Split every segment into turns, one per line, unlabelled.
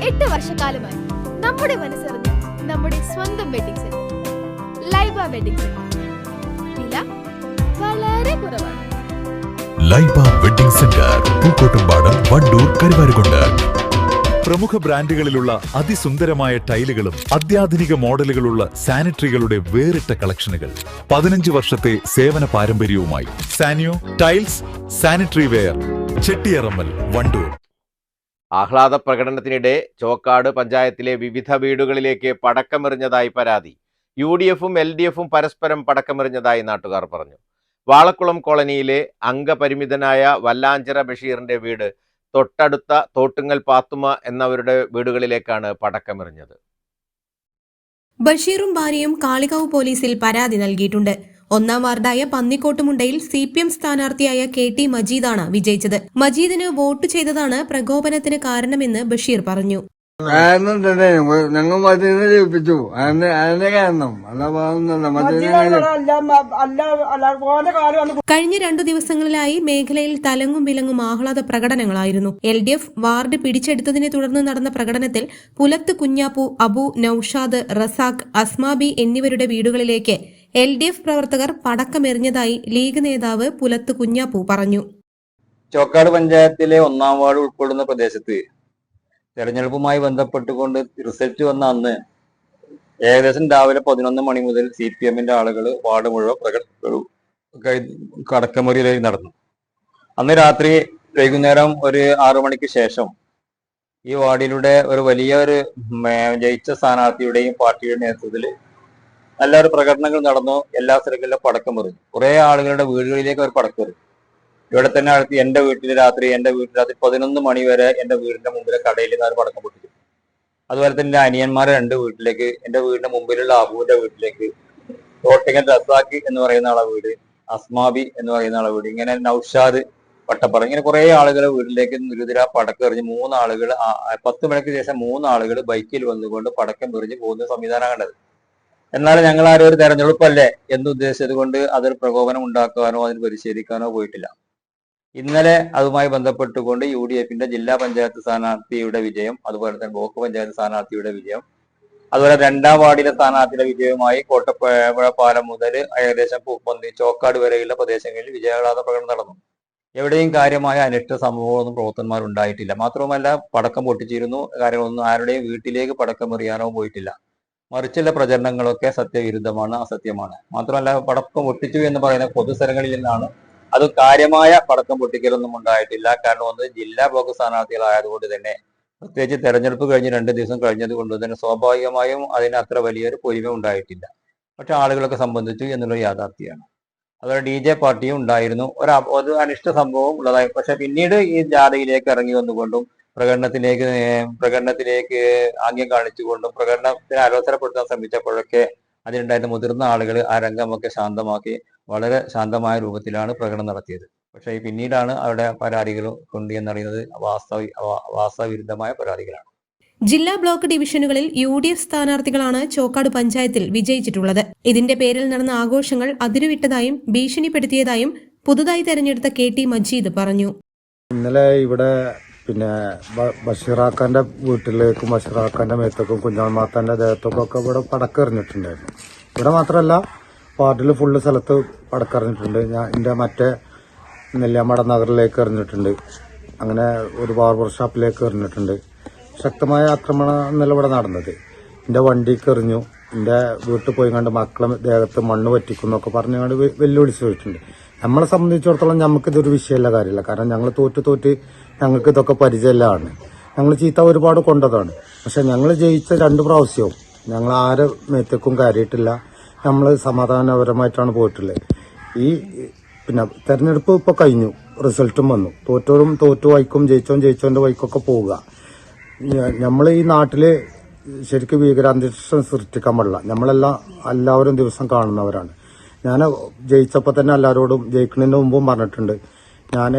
8 വർഷക്കാലമായി നമ്മുടെ മനസ്സറിഞ്ഞ് നമ്മുടെ സ്വന്തം wedding centre Laiba wedding centre. വില വളരെ കുറവാണ്.
Laiba wedding centre, Pookkottumpadam, Wandoor, Karuvarakundu. പ്രമുഖ ബ്രാൻഡുകളിലുള്ള അതിസുന്ദരമായ ടൈലുകളും അത്യാധുനിക മോഡലുകളുള്ള സാനിറ്ററികളുടെ വേറിട്ട കളക്ഷനുകൾ. 15 വർഷത്തെ സേവന പാരമ്പര്യവുമായി Saniyo tiles, sanitary ware, Chettiyarammal, Wandoor.
ആഹ്ലാദ പ്രകടനത്തിനിടെ ചോക്കാട് പഞ്ചായത്തിലെ വിവിധ വീടുകളിലേക്ക് പടക്കമെറിഞ്ഞതായി പരാതി. UDFും LDFും പരസ്പരം പടക്കമെറിഞ്ഞതായി നാട്ടുകാർ പറഞ്ഞു. വാളക്കുളം കോളനിയിലെ അംഗപരിമിതനായ വല്ലാഞ്ചിറ ബഷീറിന്റെ വീട് തൊട്ടടുത്ത തോട്ടുങ്ങൽ പാത്തുമ എന്നവരുടെ വീടുകളിലേക്കാണ് പടക്കമെറിഞ്ഞത്.
ബഷീറും ഭാര്യയും കാളികാവ് പോലീസിൽ പരാതി നൽകിയിട്ടുണ്ട്. 1-ാം വാർഡായ പന്നിക്കോട്ടുമുണ്ടയിൽ CPM സ്ഥാനാർത്ഥിയായ KT മജീദാണ് വിജയിച്ചത്. മജീദിന് വോട്ട് ചെയ്തതാണ് പ്രകോപനത്തിന് കാരണമെന്ന് ബഷീർ പറഞ്ഞു.
ഞങ്ങൾ മജീദിനെ ജയിപ്പിച്ചു, അതിന്റെ കാരണം
കഴിഞ്ഞ 2 ദിവസങ്ങളിലായി മേഖലയിൽ തലങ്ങും വിലങ്ങും ആഹ്ലാദ പ്രകടനങ്ങളായിരുന്നു. LDF വാർഡ് പിടിച്ചെടുത്തതിനെ തുടർന്ന് നടന്ന പ്രകടനത്തിൽ പുലത്ത് കുഞ്ഞാപ്പു, അബു, നൌഷാദ്, റസാഖ്, അസ്മാബി എന്നിവരുടെ വീടുകളിലേക്ക് LDF പ്രവർത്തകർ പടക്കമെറിഞ്ഞതായി ലീഗ് നേതാവ് പുലത്ത് കുഞ്ഞാപ്പു പറഞ്ഞു.
ചോക്കാട് പഞ്ചായത്തിലെ 1-ാം വാർഡ് ഉൾപ്പെടുന്ന പ്രദേശത്ത് തെരഞ്ഞെടുപ്പുമായി ബന്ധപ്പെട്ടുകൊണ്ട് റിസൾട്ട് വന്ന അന്ന് ഏകദേശം രാവിലെ 11 മണി മുതൽ CPMന്റെ ആളുകൾ വാർഡ് മുഴുവൻ കടക്കമുറിയിലേക്ക് നടന്നു. അന്ന് രാത്രി വൈകുന്നേരം ഒരു 6 മണിക്ക് ശേഷം ഈ വാർഡിലൂടെ ഒരു വലിയൊരു ജയിച്ച സ്ഥാനാർത്ഥിയുടെയും പാർട്ടിയുടെ നേതൃത്വത്തിൽ നല്ലൊരു പ്രകടനങ്ങൾ നടന്നു. എല്ലാ സ്ഥലങ്ങളിലും പടക്കം എറിഞ്ഞു. കുറെ ആളുകളുടെ വീടുകളിലേക്ക് അവർ പടക്കം എറിഞ്ഞു. ഇവിടെ തന്നെ അടുത്ത് എന്റെ വീട്ടിൽ രാത്രി 11 മണി വരെ എന്റെ വീടിന്റെ മുമ്പിലെ കടയിൽ നിന്ന് പടക്കം പൊട്ടിച്ചു. അതുപോലെ തന്നെ അനിയന്മാരെ 2 വീട്ടിലേക്ക്, എന്റെ വീടിന്റെ മുമ്പിലുള്ള അബുവിന്റെ വീട്ടിലേക്ക്, തോട്ടിങ്ങൽ റസാഖ് എന്ന് പറയുന്ന ആളെ വീട്, അസ്മാബി എന്ന് പറയുന്ന ആളെ വീട്, ഇങ്ങനെ നൌഷാദ്, വട്ടപ്പറ, ഇങ്ങനെ കുറെ ആളുകളെ വീട്ടിലേക്ക് നിരുതിര പടക്കം എറിഞ്ഞ് 3 ആളുകൾ 10 മണിക്ക് ശേഷം 3 ആളുകൾ ബൈക്കിൽ വന്നുകൊണ്ട് പടക്കം എറിഞ്ഞ് പോകുന്ന സംവിധാനം കണ്ടത്. എന്നാൽ ഞങ്ങൾ ആരും ഒരു തെരഞ്ഞെടുപ്പല്ലേ എന്നുദ്ദേശിച്ചത് കൊണ്ട് അതൊരു പ്രകോപനം ഉണ്ടാക്കാനോ അതിന് പരിശീലിക്കാനോ പോയിട്ടില്ല. ഇന്നലെ അതുമായി ബന്ധപ്പെട്ടുകൊണ്ട് UDFന്റെ ജില്ലാ പഞ്ചായത്ത് സ്ഥാനാർത്ഥിയുടെ വിജയം, അതുപോലെ തന്നെ ബ്ലോക്ക് പഞ്ചായത്ത് സ്ഥാനാർത്ഥിയുടെ വിജയം, അതുപോലെ 2-ാം വാർഡിലെ സ്ഥാനാർത്ഥിയുടെ വിജയവുമായി കോട്ടപ്പുഴ പാലം മുതൽ ഏകദേശം പൂപ്പന്തി, ചോക്കാട് വരെയുള്ള പ്രദേശങ്ങളിൽ വിജയാഹ്ലാദ പ്രകടനം നടന്നു. എവിടെയും കാര്യമായ അനിഷ്ട സംഭവമൊന്നും പ്രവർത്തകന്മാരുണ്ടായിട്ടില്ല. മാത്രവുമല്ല, പടക്കം പൊട്ടിച്ചിരുന്നു, കാര്യങ്ങളൊന്നും ആരുടെയും വീട്ടിലേക്ക് പടക്കം എറിയാനോ പോയിട്ടില്ല. മറിച്ചുള്ള പ്രചരണങ്ങളൊക്കെ സത്യവിരുദ്ധമാണ്, അസത്യമാണ്. മാത്രമല്ല, പടക്കം പൊട്ടിച്ചു എന്ന് പറയുന്ന പൊതുസ്ഥലങ്ങളിൽ നിന്നാണ്. അത് കാര്യമായ പടക്കം പൊട്ടിക്കലൊന്നും ഉണ്ടായിട്ടില്ല. കാരണം ഒന്ന്, ജില്ലാ ബ്ലോക്ക് സ്ഥാനാർത്ഥികളായതുകൊണ്ട് തന്നെ, പ്രത്യേകിച്ച് തെരഞ്ഞെടുപ്പ് കഴിഞ്ഞ് 2 ദിവസം കഴിഞ്ഞത് കൊണ്ട് തന്നെ സ്വാഭാവികമായും അതിന് അത്ര വലിയൊരു പൊലിമ ഉണ്ടായിട്ടില്ല. പക്ഷെ ആളുകളൊക്കെ സംബന്ധിച്ചു എന്നുള്ള യാഥാർത്ഥ്യമാണ്. അതുപോലെ DJ പാർട്ടിയും ഉണ്ടായിരുന്നു. ഒരു അനിഷ്ട സംഭവം ഉള്ളതായി. പക്ഷെ പിന്നീട് ഈ ജാഥയിലേക്ക് ഇറങ്ങി വന്നുകൊണ്ടും പ്രകടനത്തിലേക്ക് ആംഗ്യം കാണിച്ചുകൊണ്ടും പ്രകടനത്തിന് അലോസരപ്പെടുത്താൻ ശ്രമിച്ചപ്പോഴൊക്കെ അതിനുണ്ടായിരുന്ന മുതിർന്ന ആളുകൾ ആ രംഗമൊക്കെ ശാന്തമാക്കി വളരെ ശാന്തമായ രൂപത്തിലാണ് പ്രകടനം നടത്തിയത്. പക്ഷേ പിന്നീടാണ് അവിടെ പരാതികൾ കൊണ്ട് എന്നറിയുന്നത് വാസ്തവവിരുദ്ധമായ പരാതികളാണ്.
ജില്ലാ ബ്ലോക്ക് ഡിവിഷനുകളിൽ UDF സ്ഥാനാർത്ഥികളാണ് ചോക്കാട് പഞ്ചായത്തിൽ വിജയിച്ചിട്ടുള്ളത്. ഇതിന്റെ പേരിൽ നടന്ന ആഘോഷങ്ങൾ അതിരുവിട്ടതായും ഭീഷണിപ്പെടുത്തിയതായും പുതുതായി തെരഞ്ഞെടുത്ത KT മജീദ് പറഞ്ഞു.
ഇന്നലെ ഇവിടെ ബഷീറാക്കാന്റെ വീട്ടിലേക്കും ബഷീറാക്കാന്റെ മേത്തേക്കും കുഞ്ഞാമാത്താന്റെ ദേഹത്തേക്കും ഇവിടെ പടക്കെറിഞ്ഞിട്ടുണ്ടായിരുന്നു. ഇവിടെ മാത്രമല്ല, വാർഡിൽ ഫുള്ള് സ്ഥലത്ത് പടക്കെറിഞ്ഞിട്ടുണ്ട്. ഞാൻ എൻ്റെ മറ്റേ നെല്ലിയാമട നഗറിലേക്ക് എറിഞ്ഞിട്ടുണ്ട്. അങ്ങനെ ഒരു ബാർബർ ഷോപ്പിലേക്ക് എറിഞ്ഞിട്ടുണ്ട്. ശക്തമായ ആക്രമണം ഇന്നലെ ഇവിടെ നടന്നത്. എൻ്റെ വണ്ടിക്ക് എറിഞ്ഞു, എൻ്റെ വീട്ടിൽ പോയി കണ്ട് മക്കളെ ദേഹത്ത് മണ്ണ് പറ്റിക്കുന്നൊക്കെ പറഞ്ഞുകൊണ്ട് വെല്ലുവിളിച്ച് പോയിട്ടുണ്ട്. നമ്മളെ സംബന്ധിച്ചിടത്തോളം നമുക്കിതൊരു വിഷയമല്ല, കാര്യമില്ല. കാരണം ഞങ്ങൾ തോറ്റ് ഞങ്ങൾക്ക് ഇതൊക്കെ പരിചയമാണ്. ഞങ്ങൾ ചീത്ത ഒരുപാട് കൊണ്ടതാണ്. പക്ഷെ ഞങ്ങൾ ജയിച്ച 2 പ്രാവശ്യവും ഞങ്ങൾ ആരെ മേത്തേക്കും കയറിയിട്ടില്ല. നമ്മൾ സമാധാനപരമായിട്ടാണ് പോയിട്ടുള്ളത്. ഈ തെരഞ്ഞെടുപ്പ് ഇപ്പോൾ കഴിഞ്ഞു, റിസൾട്ടും വന്നു. തോറ്റോരും തോറ്റു വൈക്കും, ജയിച്ചോന്റെ വൈക്കൊക്കെ പോവുക. നമ്മൾ ഈ നാട്ടില് ശരിക്കും ഭീകരാന്തരീക്ഷം സൃഷ്ടിക്കാൻ പാടില്ല. എല്ലാവരും ദിവസം കാണുന്നവരാണ്. ഞാൻ ജയിച്ചപ്പോൾ തന്നെ എല്ലാവരോടും ജയിക്കുന്നതിന് മുമ്പും പറഞ്ഞിട്ടുണ്ട്, ഞാൻ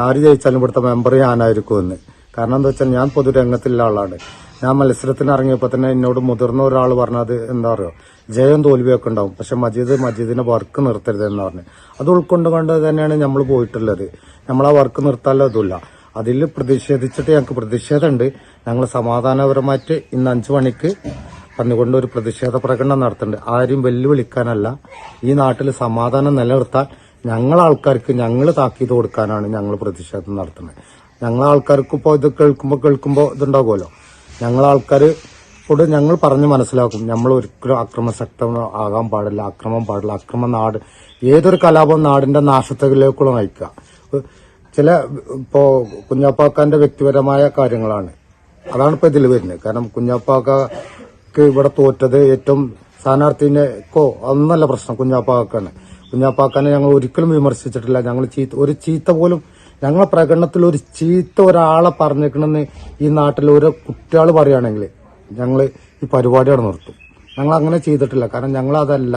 ആര് ജയിച്ചാലും ഇവിടുത്തെ മെമ്പർ ഞാനായിരിക്കുമെന്ന്. കാരണം എന്താ വെച്ചാൽ ഞാൻ പൊതുരംഗത്തുള്ള ആളാണ്. ഞാൻ മത്സരത്തിന് ഇറങ്ങിയപ്പോൾ തന്നെ എന്നോട് മുതിർന്ന ഒരാൾ പറഞ്ഞത് എന്താ പറയുക, ജയം തോൽവിയൊക്കെ ഉണ്ടാവും, പക്ഷെ മജീദിനെ വർക്ക് നിർത്തരുതെന്ന് പറഞ്ഞു. അത് ഉൾക്കൊണ്ടുകൊണ്ട് തന്നെയാണ് നമ്മൾ പോയിട്ടുള്ളത്. നമ്മൾ ആ വർക്ക് നിർത്താനുള്ള ഇതുമില്ല. അതിൽ പ്രതിഷേധിച്ചിട്ട് ഞങ്ങൾക്ക് പ്രതിഷേധമുണ്ട്. ഞങ്ങൾ സമാധാനപരമായിട്ട് ഇന്ന് 5 മണിക്ക് വന്നുകൊണ്ട് ഒരു പ്രതിഷേധ പ്രകടനം നടത്തുന്നുണ്ട്. ആരും വെല്ലുവിളിക്കാനല്ല, ഈ നാട്ടിൽ സമാധാനം നിലനിർത്താൻ ഞങ്ങളാൾക്കാർക്ക് ഞങ്ങൾ താക്കീത് കൊടുക്കാനാണ് ഞങ്ങൾ പ്രതിഷേധം നടത്തുന്നത്. ഞങ്ങളാൾക്കാർക്ക് ഇപ്പോൾ ഇത് കേൾക്കുമ്പോൾ ഇതുണ്ടാകുമല്ലോ, ഞങ്ങളാൾക്കാരോട് ഞങ്ങൾ പറഞ്ഞ് മനസ്സിലാക്കും, നമ്മൾ ഒരിക്കലും അക്രമശക്തം ആകാൻ പാടില്ല, അക്രമം നാട് ഏതൊരു കലാപവും നാടിന്റെ നാശത്തിലേക്കുള്ള നയിക്കുക. ചില ഇപ്പോ കുഞ്ഞാപ്പാക്കാന്റെ വ്യക്തിപരമായ കാര്യങ്ങളാണ്, അതാണ് ഇപ്പൊ ഇതിൽ വരുന്നത്. കാരണം കുഞ്ഞാപ്പാക്ക് ഇവിടെ തോറ്റത് ഏറ്റവും സ്ഥാനാർത്ഥിനെക്കോ അതൊന്നല്ല പ്രശ്നം, കുഞ്ഞാപ്പാക്കാനെ ഞങ്ങൾ ഒരിക്കലും വിമർശിച്ചിട്ടില്ല. ഞങ്ങൾ ഒരു ചീത്ത പോലും ഞങ്ങളെ പ്രകടനത്തിൽ ഒരു ചീത്ത ഒരാളെ പറഞ്ഞേക്കണമെന്ന് ഈ നാട്ടിൽ ഒരു കുട്ടികൾ പറയുകയാണെങ്കിൽ ഞങ്ങൾ ഈ പരിപാടിയാണ് നിർത്തും. ഞങ്ങൾ അങ്ങനെ ചെയ്തിട്ടില്ല. കാരണം ഞങ്ങൾ അതല്ല.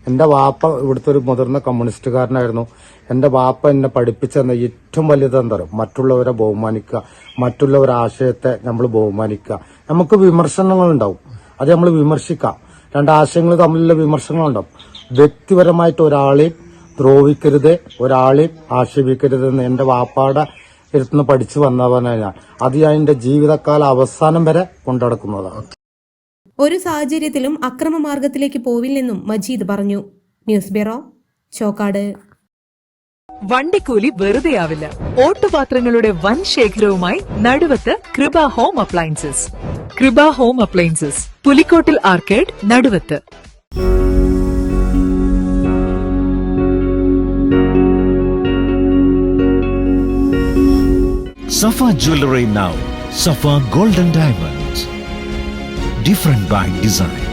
എന്റെ വാപ്പ ഇവിടുത്തെ ഒരു മുതിർന്ന കമ്മ്യൂണിസ്റ്റുകാരനായിരുന്നു. എന്റെ വാപ്പ എന്നെ പഠിപ്പിച്ചെന്ന ഏറ്റവും വലിയത് എന്താ പറയുക, മറ്റുള്ളവരെ ബഹുമാനിക്കുക, മറ്റുള്ളവരുടെ ആശയത്തെ നമ്മൾ ബഹുമാനിക്കുക. നമുക്ക് വിമർശനങ്ങളുണ്ടാവും, അത് നമ്മൾ വിമർശിക്കാം. രണ്ടാശയങ്ങൾ തമ്മിലുള്ള വിമർശനങ്ങളുണ്ടാവും. വ്യക്തിപരമായിട്ട് ഒരാളെയും ദ്രോഹിക്കരുത്, ഒരാളെയും ആക്ഷേപിക്കരുതെന്ന് എന്റെ വാപ്പാടെ ഇരുന്ന് പഠിച്ചു വന്നവനാണ് ഞാൻ. അത് ഞാൻ എന്റെ ജീവിതകാല അവസാനം വരെ കൊണ്ടുനടക്കുന്നതാണ്.
ഒരു സാഹചര്യത്തിലും അക്രമമാർഗത്തിലേക്ക് പോവില്ലെന്നും മജീദ് പറഞ്ഞു. News bureau, Chokkad.
വണ്ടിക്കൂലി വെറുതെയാവില്ല. ഓട്ടുപാത്രങ്ങളുടെ വൻ ശേഖരവുമായി Naduvath Krupa home appliances. Krupa home appliances, Pulikkottil arcade, Naduvath.
Safa Jewelry now. Safa Golden Diamonds. Different by design.